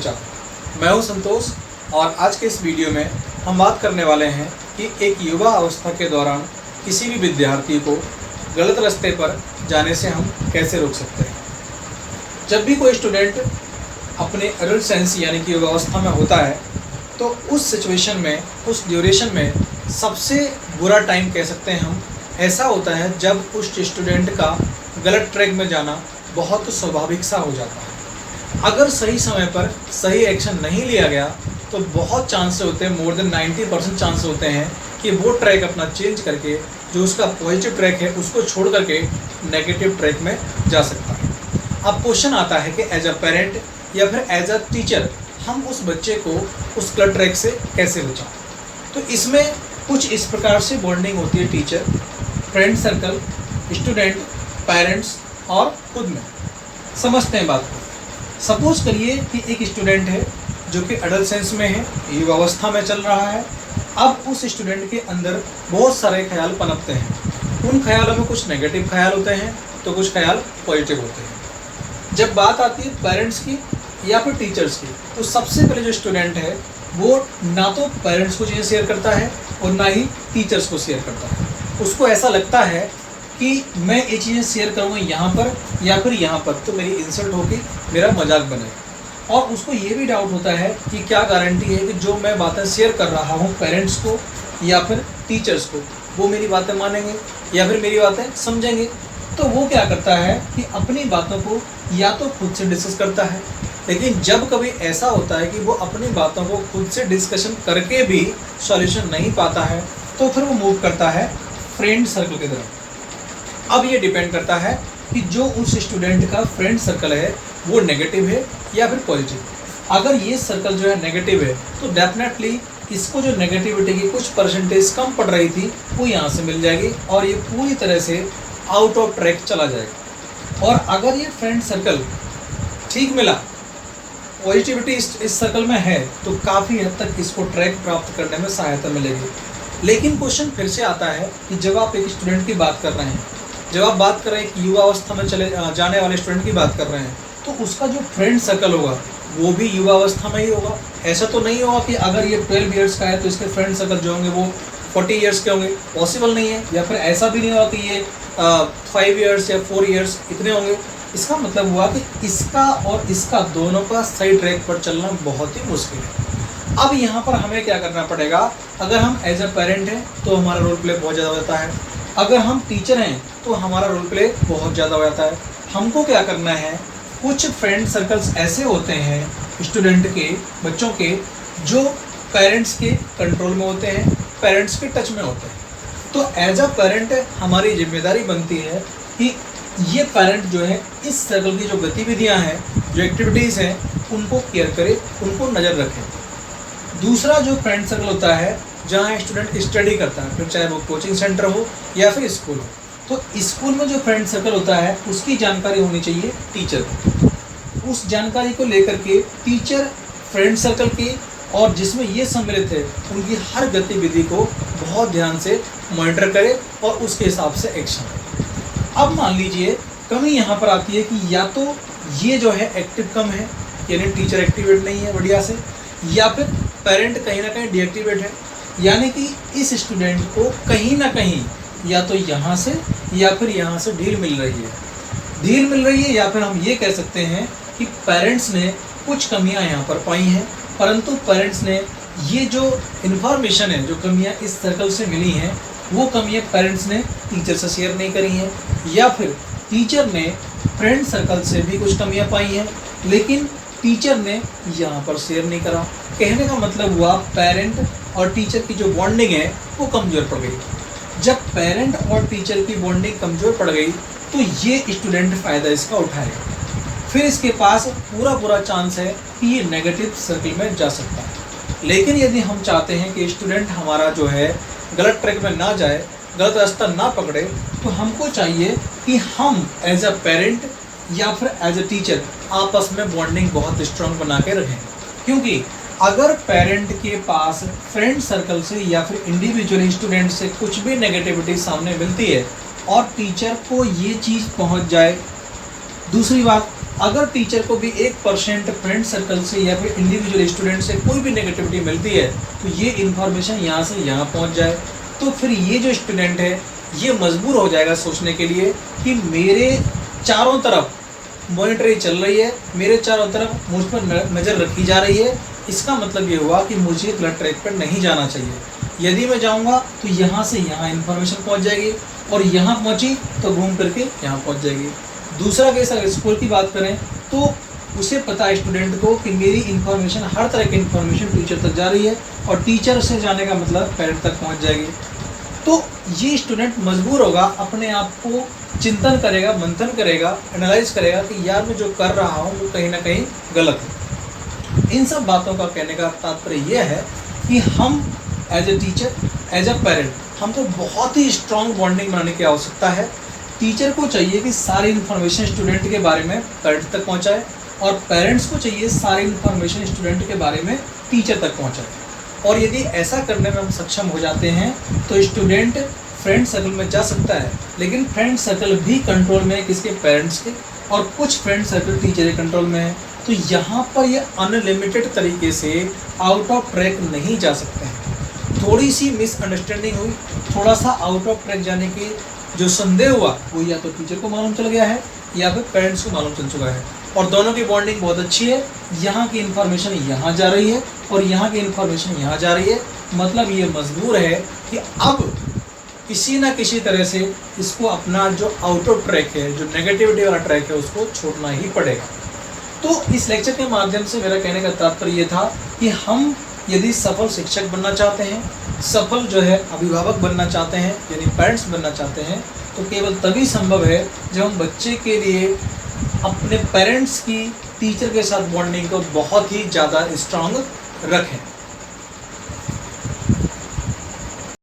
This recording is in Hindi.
बचाओ। मैं हूं संतोष और आज के इस वीडियो में हम बात करने वाले हैं कि एक युवा अवस्था के दौरान किसी भी विद्यार्थी को गलत रास्ते पर जाने से हम कैसे रोक सकते हैं। जब भी कोई स्टूडेंट अपने एडोलेसेंस यानी कि युवावस्था में होता है तो उस सिचुएशन में, उस ड्यूरेशन में सबसे बुरा टाइम कह सकते हैं हम ऐसा होता है जब उस स्टूडेंट का गलत ट्रैक में जाना बहुत स्वाभाविक सा हो जाता है। अगर सही समय पर सही एक्शन नहीं लिया गया तो बहुत चांसेस होते हैं, मोर देन 90% चांस होते हैं कि वो ट्रैक अपना चेंज करके जो उसका पॉजिटिव ट्रैक है उसको छोड़ करके नेगेटिव ट्रैक में जा सकता है। अब क्वेश्चन आता है कि एज अ पेरेंट या फिर एज अ टीचर हम उस बच्चे को उस गलत ट्रैक से कैसे बचाएं। तो इसमें कुछ इस प्रकार से बॉन्डिंग होती है teacher, friend circle, student, parents और खुद में। समझते हैं बात को। सपोज करिए कि एक स्टूडेंट है जो कि एडोलेसेंस में है, युवावस्था में चल रहा है। अब उस स्टूडेंट के अंदर बहुत सारे ख्याल पनपते हैं। उन ख्यालों में कुछ नेगेटिव ख्याल होते हैं तो कुछ ख्याल पॉजिटिव होते हैं। जब बात आती है पेरेंट्स की या फिर टीचर्स की, तो सबसे पहले जो स्टूडेंट है वो ना तो पेरेंट्स को चीज़ें शेयर करता है और ना ही टीचर्स को शेयर करता है। उसको ऐसा लगता है कि मैं ये चीज़ें शेयर करूँगा यहाँ पर या फिर यहाँ पर तो मेरी इंसल्ट होगी, मेरा मजाक बनेगा। और उसको ये भी डाउट होता है कि क्या गारंटी है कि जो मैं बातें शेयर कर रहा हूँ पेरेंट्स को या फिर टीचर्स को, वो मेरी बातें मानेंगे या फिर मेरी बातें समझेंगे। तो वो क्या करता है कि अपनी बातों को या तो खुद से डिस्कस करता है, लेकिन जब कभी ऐसा होता है कि वो अपनी बातों को खुद से डिस्कशन करके भी सॉल्यूशन नहीं पाता है तो फिर वो मूव करता है फ्रेंड सर्कल की तरफ। अब ये डिपेंड करता है कि जो उस स्टूडेंट का फ्रेंड सर्कल है वो नेगेटिव है या फिर पॉजिटिव। अगर ये सर्कल जो है नेगेटिव है तो डेफिनेटली इसको जो नेगेटिविटी की कुछ परसेंटेज कम पड़ रही थी वो यहाँ से मिल जाएगी और ये पूरी तरह से आउट ऑफ ट्रैक चला जाएगा। और अगर ये फ्रेंड सर्कल ठीक मिला, पॉजिटिविटी इस सर्कल में है तो काफ़ी हद तक इसको ट्रैक प्राप्त करने में सहायता मिलेगी। लेकिन क्वेश्चन फिर से आता है कि जब आप एक स्टूडेंट की बात कर रहे हैं, जब आप बात कर रहे हैं कि युवा अवस्था में चले जाने वाले स्टूडेंट की बात कर रहे हैं, तो उसका जो फ्रेंड सर्कल होगा वो भी युवा अवस्था में ही होगा। ऐसा तो नहीं होगा कि अगर ये 12 ईयर्स का है तो इसके फ्रेंड सर्कल जो होंगे वो 40 ईयर्स के होंगे, पॉसिबल नहीं है। या फिर ऐसा भी नहीं होगा कि ये 5 ईयर्स या 4 ईयर्स इतने होंगे। इसका मतलब हुआ कि इसका और इसका दोनों का सही ट्रैक पर चलना बहुत ही मुश्किल है। अब यहाँ पर हमें क्या करना पड़ेगा, अगर हम एज अ पेरेंट हैं तो हमारा रोल प्ले बहुत ज़्यादा हो जाता है, अगर हम टीचर हैं तो हमारा रोल प्ले बहुत ज़्यादा हो जाता है। हमको क्या करना है, कुछ फ्रेंड सर्कल्स ऐसे होते हैं स्टूडेंट के, बच्चों के, जो पेरेंट्स के कंट्रोल में होते हैं, पेरेंट्स के टच में होते हैं। तो एज अ पेरेंट हमारी जिम्मेदारी बनती है कि ये पेरेंट जो है इस सर्कल की जो गतिविधियाँ हैं, जो एक्टिविटीज़ हैं, उनको केयर करे, उनको नज़र रखें। दूसरा जो फ्रेंड सर्कल होता है जहाँ स्टूडेंट स्टडी करता है, फिर चाहे वो कोचिंग सेंटर हो या फिर स्कूल हो, तो स्कूल में जो फ्रेंड सर्कल होता है उसकी जानकारी होनी चाहिए टीचर को। उस जानकारी को लेकर के टीचर फ्रेंड सर्कल की और जिसमें ये सम्मिलित है उनकी हर गतिविधि को बहुत ध्यान से मॉनिटर करे और उसके हिसाब से एक्शन। अब मान लीजिए कमी यहाँ पर आती है कि या तो ये जो है एक्टिव कम है, यानी टीचर एक्टिवेट नहीं है बढ़िया से, या फिर पेरेंट कहीं ना कहीं डीएक्टिवेट है, यानी कि इस स्टूडेंट को कहीं ना कहीं या तो यहाँ से या फिर यहाँ से ढील मिल रही है, या फिर हम ये कह सकते हैं कि पेरेंट्स ने कुछ कमियां यहाँ पर पाई हैं, परंतु पेरेंट्स ने ये जो इन्फॉर्मेशन है, जो कमियां इस सर्कल से मिली हैं, वो कमियां पेरेंट्स ने टीचर से शेयर नहीं करी हैं, या फिर टीचर ने फ्रेंड सर्कल से भी कुछ कमियां पाई हैं लेकिन टीचर ने यहाँ पर शेयर नहीं करा। कहने का मतलब हुआ पेरेंट और टीचर की जो बॉन्डिंग है वो कमज़ोर पड़ गई। जब पेरेंट और टीचर की बॉन्डिंग कमज़ोर पड़ गई तो ये स्टूडेंट फ़ायदा इसका उठाएगा, फिर इसके पास पूरा चांस है कि ये नेगेटिव सर्कल में जा सकता है। लेकिन यदि हम चाहते हैं कि स्टूडेंट हमारा जो है गलत ट्रैक में ना जाए, गलत रास्ता ना पकड़े, तो हमको चाहिए कि हम एज अ पेरेंट या फिर एज अ टीचर आपस में बॉन्डिंग बहुत स्ट्रांग बना के रखें। क्योंकि अगर पेरेंट के पास फ्रेंड सर्कल से या फिर इंडिविजुअल स्टूडेंट से कुछ भी नेगेटिविटी सामने मिलती है और टीचर को ये चीज़ पहुंच जाए। दूसरी बात, अगर टीचर को भी 1% फ्रेंड सर्कल से या फिर इंडिविजुअल स्टूडेंट से कोई भी नेगेटिविटी मिलती है तो ये इन्फॉर्मेशन यहाँ से यहाँ पहुँच जाए, तो फिर ये जो स्टूडेंट है ये मजबूर हो जाएगा सोचने के लिए कि मेरे चारों तरफ मॉनिटरिंग चल रही है, मेरे चारों तरफ मुझ पर नज़र रखी जा रही है, इसका मतलब ये हुआ कि मुझे गलत ट्रैक पर नहीं जाना चाहिए। यदि मैं जाऊंगा तो यहाँ से यहाँ इन्फॉर्मेशन पहुँच जाएगी और यहाँ पहुँची तो घूम करके यहाँ पहुँच जाएगी। दूसरा केस अगर स्कूल की बात करें तो उसे पता है स्टूडेंट को कि मेरी इन्फॉर्मेशन, हर तरह की इन्फॉर्मेशन टीचर तक जा रही है और टीचर से जाने का मतलब पेरेंट तक पहुँच जाएगी। तो ये स्टूडेंट मजबूर होगा, अपने आप को चिंतन करेगा, मंथन करेगा, एनालाइज करेगा कि यार मैं जो कर रहा हूँ वो कहीं ना कहीं गलत है। इन सब बातों का कहने का तात्पर्य यह है कि हम as a teacher, as a parent, हमको बहुत ही स्ट्रॉन्ग बॉन्डिंग बनाने की आवश्यकता है। टीचर को चाहिए कि सारी इन्फॉर्मेशन स्टूडेंट के बारे में पेरेंट्स तक पहुँचाए और पेरेंट्स को चाहिए सारी इन्फॉर्मेशन स्टूडेंट के बारे में टीचर तक पहुँचाए। और यदि ऐसा करने में हम सक्षम हो जाते हैं तो स्टूडेंट फ्रेंड सर्कल में जा सकता है, लेकिन फ्रेंड सर्कल भी कंट्रोल में है किसके, पेरेंट्स के, और कुछ फ्रेंड सर्कल टीचर के कंट्रोल में है। तो यहाँ पर ये अनलिमिटेड तरीके से आउट ऑफ ट्रैक नहीं जा सकते हैं। थोड़ी सी मिसअंडरस्टैंडिंग हुई, थोड़ा सा आउट ऑफ ट्रैक जाने की जो संदेह हुआ वो या तो टीचर को मालूम चल गया है या फिर पेरेंट्स को मालूम चल चुका है, और दोनों की बॉन्डिंग बहुत अच्छी है। यहाँ की इन्फॉर्मेशन यहाँ जा रही है और यहाँ की इन्फॉर्मेशन यहाँ जा रही है, मतलब ये मजबूर है कि अब किसी ना किसी तरह से इसको अपना जो आउट ऑफ ट्रैक है, जो नेगेटिविटी वाला ट्रैक है, उसको छोड़ना ही पड़ेगा। तो इस लेक्चर के माध्यम से मेरा कहने का तात्पर्य ये था कि हम यदि सफल शिक्षक बनना चाहते हैं, सफल जो है अभिभावक बनना चाहते हैं, यानी पेरेंट्स बनना चाहते हैं, तो केवल तभी संभव है जब हम बच्चे के लिए अपने पेरेंट्स की टीचर के साथ बॉन्डिंग को बहुत ही ज़्यादा स्ट्रांग रखें।